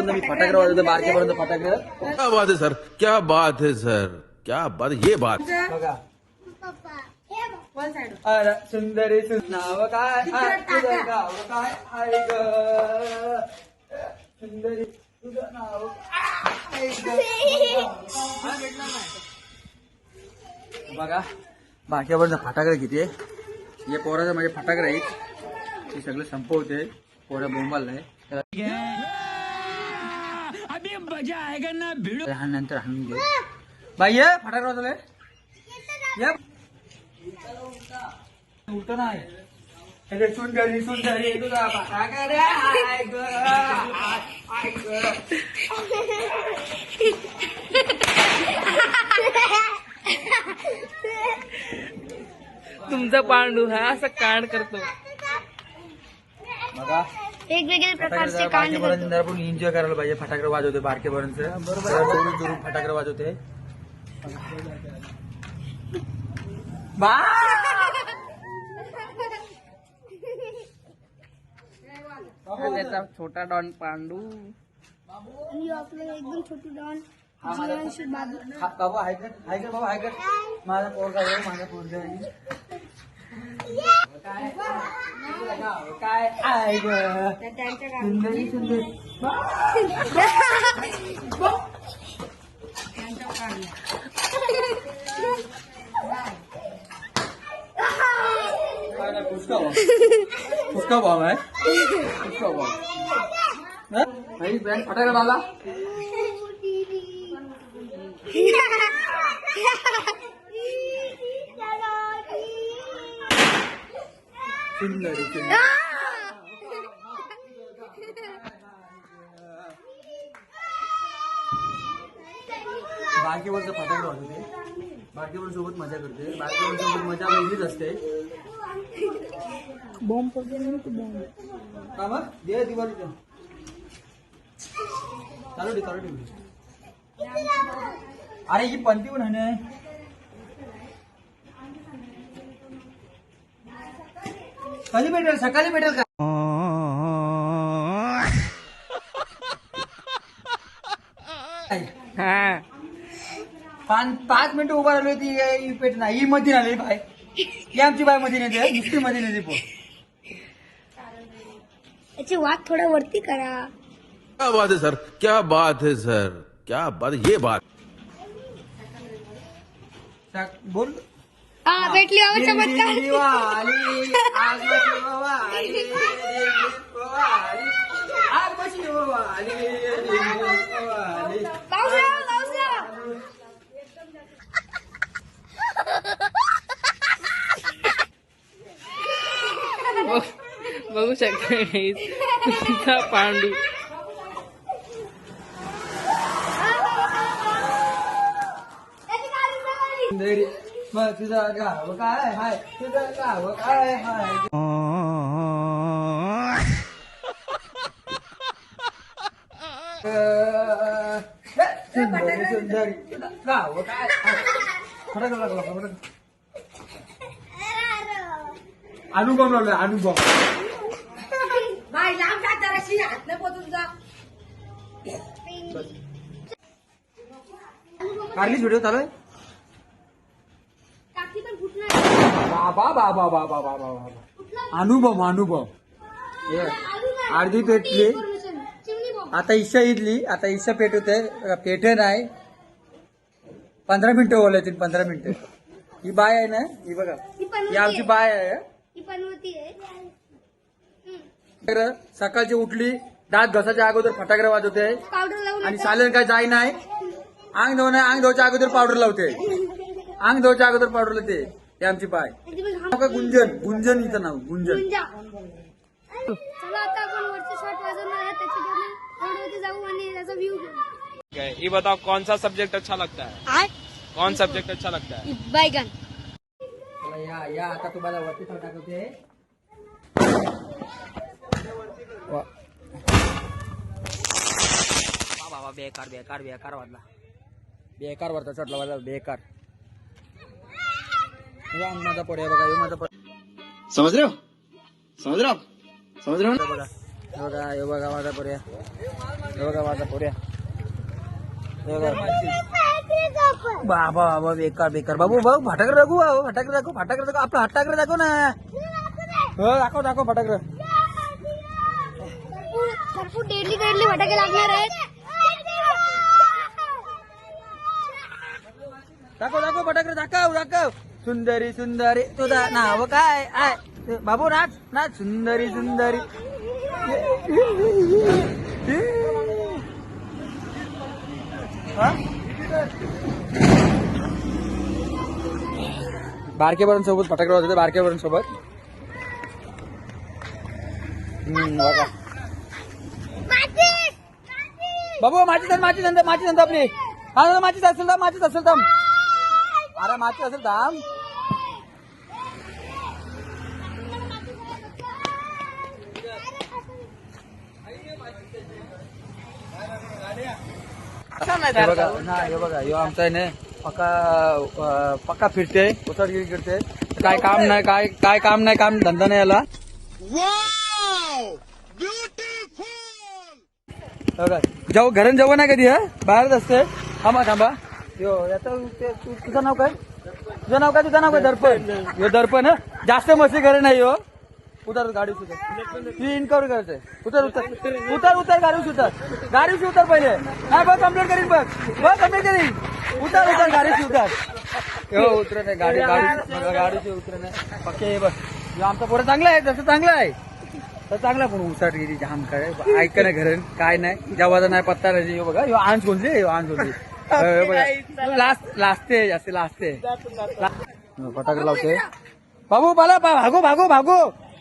बारकेपर्यंत मी फटाके वाजवतो, बारकेपर्यंत फटाके. क्या बात है सर, क्या बात है सर, क्या बात, ये बात. बघा अरे सुंदरी नाव काय तुझं गाव काय आहे ग सुंदरी तुझं नाव काय ग. बघा बारक्यापर्यंत फटाकडे किती आहे. हे पोराचं माझे फटाकडे आहेत ते सगळं संपवते. पोरा बोंबाल नाही नंतर हाणून घे बाई. ये फटाकडे वाजवले उलट नाही. सुंदरी सुंदरी तुझा फटाकडे आहे ग आहे ग. तुमचा पांडू हा असं कांड करतो. बघा वेगवेगळे प्रकारचे कांड करतो. आपण एन्जॉय करायला पाहिजे. फटाकडे वाजवते बारकेपर्यंत जोरून जोरून फटाकडे वाजवते. त्याचा छोटा डॉन पांडू. आणि आपलं एकदम छोटू डॉन हा बाबा आहे का बाबा आहे का माझा पोरगा आहे माझा पोरगा आहे. काय आहे ग सुंदरी सुंदरी. उसका भाव आहे उसका भाव. फटाकडा आला सुंदरी सुंदरी. बारकेवरचं फटाकडे वाजवते. बारकेवर सोबत मजा करते. बारकेवर सोबत मजा वेगळीच असते. बॉम्ब वगैरे बॉम्ब का मग दे दिवाळीचं चालू ठेव. अरे ही पंती पण आहे. कधी भेटेल सकाळी भेटेल का. हा 5 मिनिटं उभा राहिलो ती पेट नाही. ही मध्ये आली बाय. ही आमची बाय मध्ये नेते दुसरी मध्ये नेते पो. याची वाट थोडा वरती करा. क्या बात है सर, क्या बात है सर, क्या बात, ये बात. बोल. हा भेटली बाबा चमत्कार. दिवाळी आज दिवाळी आज बशी दिवाळी. पाऊसला पाऊसला. बघू शकता तुमचा पांडू. सुंदरी मग तुझं गाव काय हाय तुझं गाव काय हाय. सुंदरी सुंदरी तुझं गाव काय फटाका लागला फटाका. अनुभव लावला अनुभव. कारलीच व्हिडिओ चालू आहे. टाकी पण फुटणार. बाबा बाबा बाबा बाबा बाबा अनुभव अनुभव. अर्धी पेटली चिमणी बॉम्ब. आता ईशा इथली. आता ईशा पेटवते पेटे नाही. 15 मिनिटं ओलायतील 15 मिनिटं. ही बाय आहे ना ही बघा ही आमची बाय आहे. ही पनवती आहे. सकाळची उठली दात घसाच्या अगोदर फटाकडे वाजवते पावडर लावून आणि चालेल काय जाय नाही. अंग धुवायच्या अगोदर पावडर लावते. अंग धुवायच्या अगोदर पावडर लावते. हे आमची बाय. गुंजन गुंजन इथं नाव गुंजन. चला आता आपण वरचे शॉट वाजवणार आहे. त्याच्यामध्ये रोडवरती जाऊ आणि त्याचा व्ह्यू घेऊ. ये बताओ कौन सा सब्जेक्ट अच्छा लगता है. कौन सब्जेक्ट अच्छा लगता है. बैगन. चला या आता तुम्हाला वरती फटाकवते. बाबा बेकार बेकार बेकार वाजला. बेकार वरता शॉट लावायला बेकार. माझा पड आहे बघा माझा पड. समझ रहे हो समझ रहे हो आप समझ रहे हो बघा हे बघा माझा पोऱ्या, हे बघा माझा पोऱ्या, हे बघा. बाबा बाबा बेकार बेकार. बाबू भाऊ फटाकडे दाखवू, फटाकडे दाखव, फटाकडे दाखव, आपलं फटाकडे दाखव ना. हो दाखव दाखव फटाकडे. भरपूर डेडली फटाके लागणार आहेत. दाखव दाखव फटाकडे दाखव दाखव. सुंदरी सुंदरी तुझा नाव काय आहे बाबू? नाच नाच सुंदरी सुंदरी. बारकेपर्यंत फटाकडे वाजवते, बारकेपर्यंत सोबत. बघा बाबू माझी धंदा आपली. हा माझीच असेल दाम, माझीच असेल दाम. अरे माझी असेल दाम. हे बघा ह्यो आमचा आहे ना पक्का फिरते, उतरगिरी करते. काय काम नाही, काय काम नाही, काम धंदा नाही याला. बघा जाऊ घरून जेवण नाही कधी. हा बाहेरच असते. थांबा थांबा. यो याचं तुझं नाव काय? तुझं नाव काय? दर्पण. यो दर्पण. जास्त मस्ती करे नाही. यो उतर गाडी सुद्धा ती इनकवर करते. उतर गाडी उतर पहिले. नाही बघ कंप्लेंट करीन, बघ कंप्लेंट करीन. उतर गाडीची उतर. उतरत नाही गाडीची उतरत नाही पक्के. बघ आमचा पोरं चांगला आहे, तसं चांगलं आहे तर चांगला. पण उसाट गेली जाम काय ऐक ना घरण काय नाही. जेव्हा नाही पत्ता नाही. बघा ह्यो आंज बोलते, लाजते जास्त लाजते. फटाके लावते. बाबू मला भागो.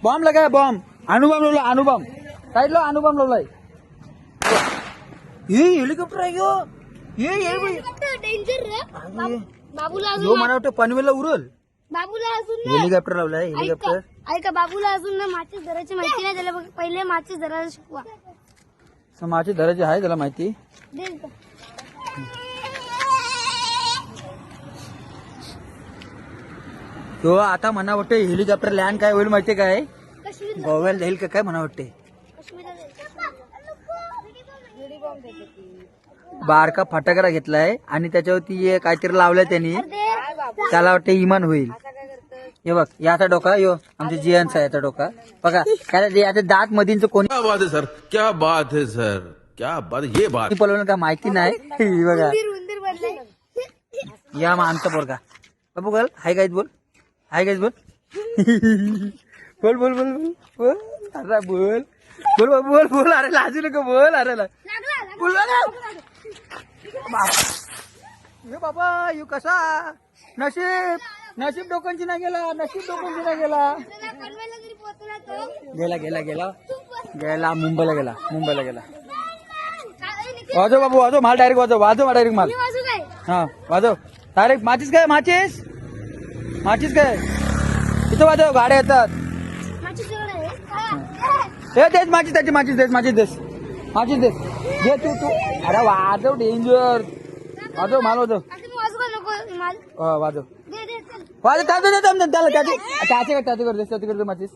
बॉम्ब लगाय बॉम्ब. अणुबॉम्ब लावला, अणुबॉम्ब साईडला अणुबॉम्ब लावलाय. हे हेलिकॉप्टर आहे ह्यो. डेंजर बाबूला ह्यो मला वाटतं पनवेलला उरल. बाबूला अजून हेलिकॉप्टर लावलाय, हेलिकॉप्टर. ऐका बाबूला अजून ना माचीस धराची माहिती नाही. त्याला पहिले माचीस धरायला शिकवा. माझी धराची आहे त्याला माहिती. देईल का? तो आता म्हणा वाटतं हेलिकॉप्टर लँड काय होईल माहितीये काय? काश्मीर गोव्याला जाईल का काय म्हणा वाटते. बारका फटाकडा घेतलाय आणि त्याच्यावरती काहीतरी लावलंय त्यांनी. त्याला वाटतं इमान होईल. हे बघ याचा डोका. यो आमच्या जियांचा याचा डोका. बघा काय याच्या दात मधींच कोणी क्या बात है सर, क्या बात है सर, क्या बात, ये बात. पलवलं का माहिती नाही. बघा उंदीर बनलाय. या मग आमचा पोरगा. बाबू बोल हाय गाईज बोल. हाय गाईज बोल. बोल बोल बोल बोल बोल. अरे बोल बोल बाबू बोल बोल. अरे लाजू नको बोल. अरे बोल बाबा यू कसा. नशीब डोकांची नाही गेला. पनवेलला जरी पोहोचला तो गेला मुंबईला गेला. वाजव बाबू वाजव माल डायरेक्ट वाजव डायरेक्ट माल. वाजू काय? हा वाजव डायरेक्ट. माचीस काय इथं वाजव. गाड्या येतात. माचीस जवळ आहे. हे तेच माचीस देस घे तू. अरे वाजव डेंजर. वाजव माल वाजव. असं वाजू का नको माल? वाजव दे चल. वाजव त्याला त्याचे करतो माचीस.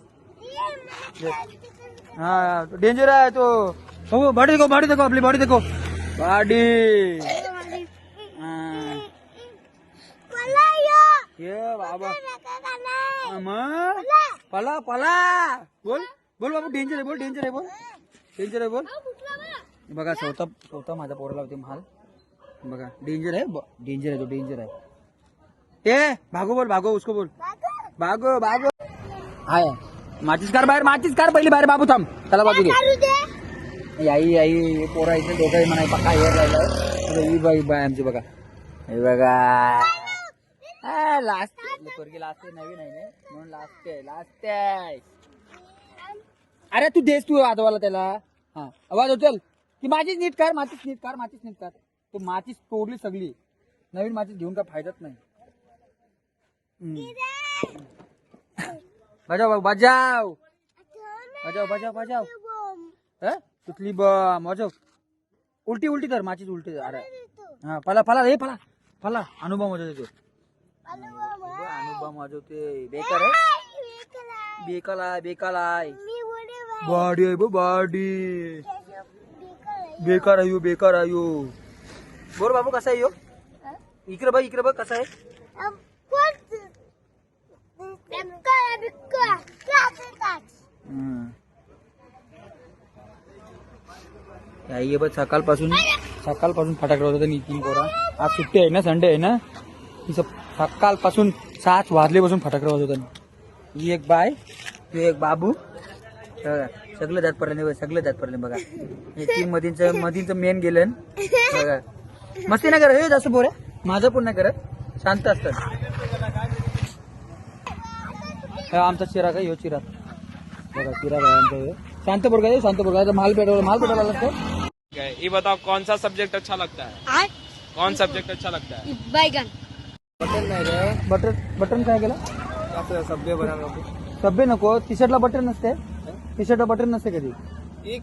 हा डेंजर आहे तो. हो बॉडी देखो आपली बॉडी देखो. ये बाबा पला बोल बाबू. डेंजर आहे बोल. बघा स्वतः माझा पोराला होते माल. बघा डेंजर आहे. ए भागो उसको बोल. भागो हाय. माचीस कार पहिली बाहेर. बाबू थांब त्याला बाजू घे. आई पोरा इथे दोघंही म्हणाय पक्का हेर राहिलाय. बाय आमची बघा. हे बघा लास्ट पोरगी लास्ट नवीन आहे ना म्हणून लास्ट आहे. अरे तू देस तू वाजवायला त्याला. हा वाजव चल. ती माचीस नीट कर. तू माचीस तोडली सगळी. नवीन माचीस घेऊन काय फायदाच नाही. बजाव तुटली बम वाजव. उलटी तर माचीस उलटी. अरे हा फला अनुभव वाजवते. अनुभव वाजवते. बेकार आहे. बेकाला बाडी आहे बो बाडी. बेकार आहे यो, बेकार आहे यो. बोल बाबू कसा आहे यो? इकडे बघ कसा आहे. हम्म. ये बघ सकाळपासून फटाकडे होत नितीन पोरा. आज सुट्टी आहे ना, संडे आहे ना. सकाळपासून 7 वाजल्यापासून फटाकडे वाजवत होता. ही एक बाय, ही एक बाबू, सगळं जात पडलं बघा. हे तीन मधींच मेन गेलं बघा. मस्ती नाही करत जास्त पोऱ्या, माझं पण नाही करत, शांत असतात. आमचा चिराग आहे, ह्यो चिराग बघा. चिराग आहे आमचा ह्यो. शांत पोरगा माल पेटवला लागतो. ये बताओ कौन सा सब्जेक्ट अच्छा लगता है? कौन सब्जेक्ट अच्छा लगता है? बैगन. बटन काय केलं? सभ्य नको. टी शर्टला बटन नसते, टी शर्टला बटन नसते कधी.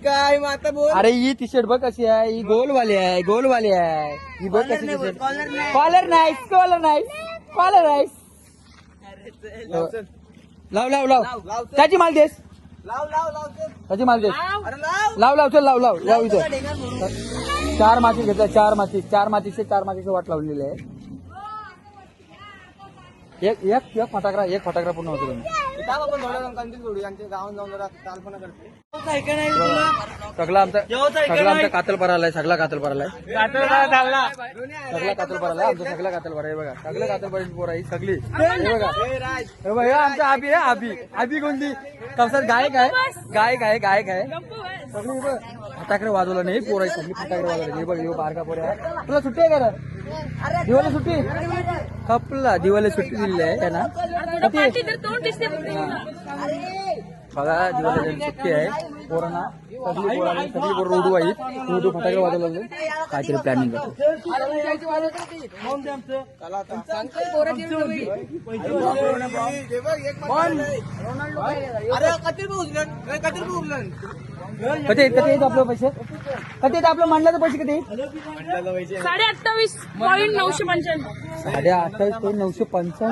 काय माता बोल. अरे ही टी शर्ट बघ कशी आहे, ही गोलवाली आहे. ही बघ कशी टी शर्ट. कॉलर नाही. लाव त्याची माल देस. त्याची माल देस. लाव इथं. 4 माती घेतला. 4 मातीचे वाट लावलेली आहे. एक फटाकडा पूर्ण होतो. सगळा आमचा कातल परालाय. सगळा कातल परालाय आमचा सगळा कातल परा. बघा सगळं कातल परायची पोरा ही सगळी. हे बघा आमचा आबी कोणती कवसात गायक आहे सगळी. बघ फटाकडे वाजवला नाही पोरा, सगळी फटाकडे वाजवले. हे बघ हे बारका पोऱ्या. तुला सुट्टी आहे का? दिवाळी सुट्टी खपला. दिवाळी सुट्टी दिलेली आहे त्यांना. बघा दिवाळी सुट्टी आहे पोरांना. सगळी पोरं रोडू आहेत. रोडू फटाकडे वाजवले. काहीतरी प्लॅनिंग करतो. कधी येत आपलं पैसे? कधी येत आपलं मांडल्याचं पैसे? कधी? 28.995. 28,995. 28,500.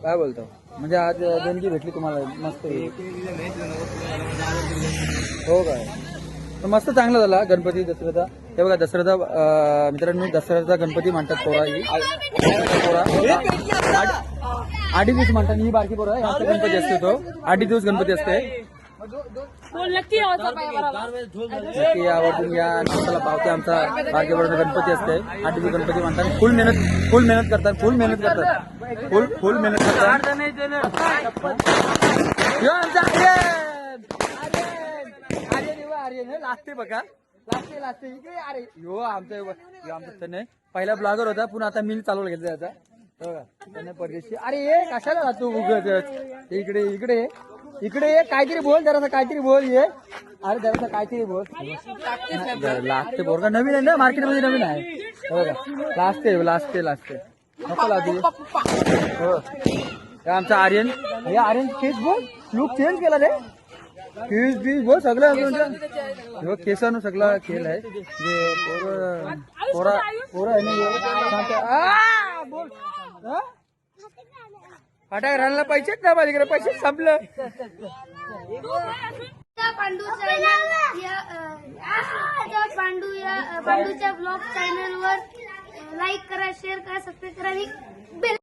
काय बोलतो? म्हणजे आज देणगी भेटली तुम्हाला मस्त. हो काय? तर मस्त चांगला झाला गणपती दसऱ्याचा. हे बघा दसऱ्याचा मित्रांनो, दसऱ्याचा गणपती म्हणतात पोरा. ही पोरा 8 दिवस म्हणतात. ही बारकी पोरा ह्याचा गणपती असतो तो. 8 दिवस गणपती असते. नक्की आवडून या नावाला पावते. आमचा बारकी पोराचा गणपती असते. 8 दिवस गणपती म्हणतात. फुल मेहनत करतात. आर्यन लागते बघा. लागते इकडे. अरे यो आमचा नाही पहिला ब्लॉगर होता, पुन्हा आता मी चालवला घेतला त्याचा. त्याने परदेशी. अरे ये कशाला राहतो उगत? इकडे ये. काहीतरी बोल जरासा, काहीतरी बोल. ये अरे जरासा काहीतरी बोल. लागते बोरगा. नवीन आहे ना, मार्केटमध्ये नवीन आहे. हो का? लागते नको लागते. हो आमचा आर्यन. हे आर्यन केस बोल. लुक चेंज केला रे. केस बीस बोल सगळं. केसानं सगळा खेळ आहे. जे पोरा आहे ना बोल. फटाक राहायला पैसेच ना माझ्याकडे. पैसे संपलं. पांडूच्या ब्लॉग चॅनलवर लाईक करा, शेअर करा, सबस्क्राईब करा आणि बेल